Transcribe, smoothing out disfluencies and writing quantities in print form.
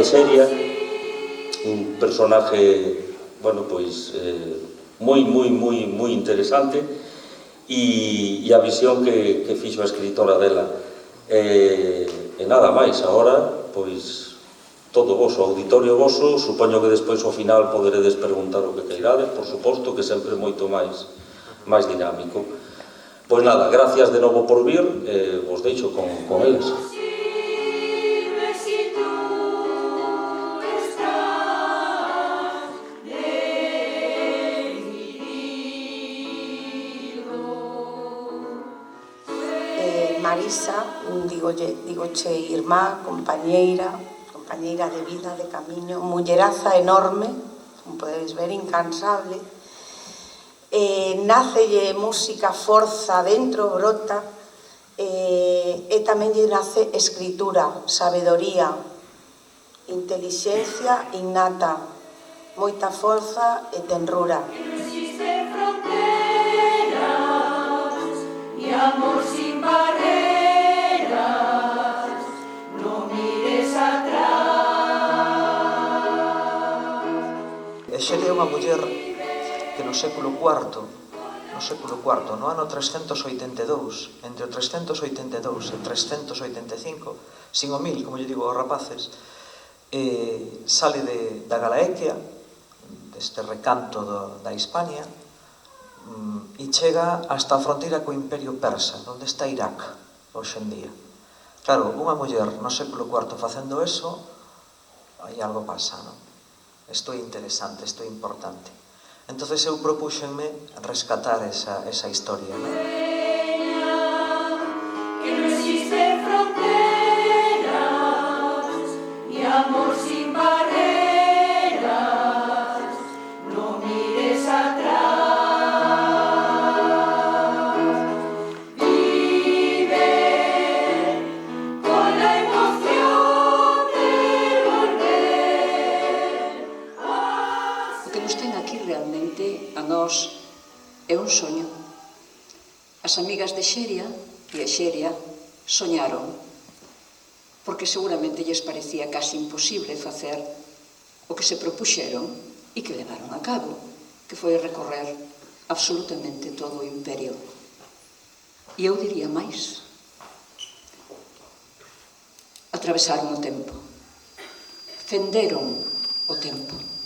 Xeria, un personaje, bueno, pois, moi interesante, e a visión que fixo a escritora dela. E nada máis, agora, pois, todo voso, auditorio voso, supoño que despois ao final poderedes preguntar o que queirades, por suposto, que sempre é moito máis dinámico. Pois nada, gracias de novo por vir, vos deixo con eles. Marisa, digoche irmá, compañeira de vida, de camiño, mulleraza enorme, como podedes ver, incansable. Nácelle música, forza dentro, brota, e tamén lle nace escritura, sabedoría, intelixencia innata, moita forza e tenrura. Non existen fronteras, ni amor sin barreras, non mires atrás. Xeria é unha muller que no século IV, no ano 382, entre o 382 e 385, sin o 1000, como lle digo aos rapaces, sale da Galaequia, deste recanto da Hispania, e chega hasta a fronteira co Imperio Persa, onde está Irak, hoxe en día. Claro, unha muller no século IV facendo eso, aí algo pasa, non? Isto é interesante, isto é importante. Entonces eu propúxenme rescatar esa historia, non? Que non existen fronteras, ni amor sin barreras, non mires atrás. Vive con la emoción de volver. O que nos ten aquí realmente a nós é un soño. As amigas de Xeria e a Xeria soñaron, porque seguramente lles parecía casi imposible facer o que se propuxeron e que levaron a cabo, que foi recorrer absolutamente todo o imperio. E eu diría máis, atravesaron o tempo, fenderon o tempo.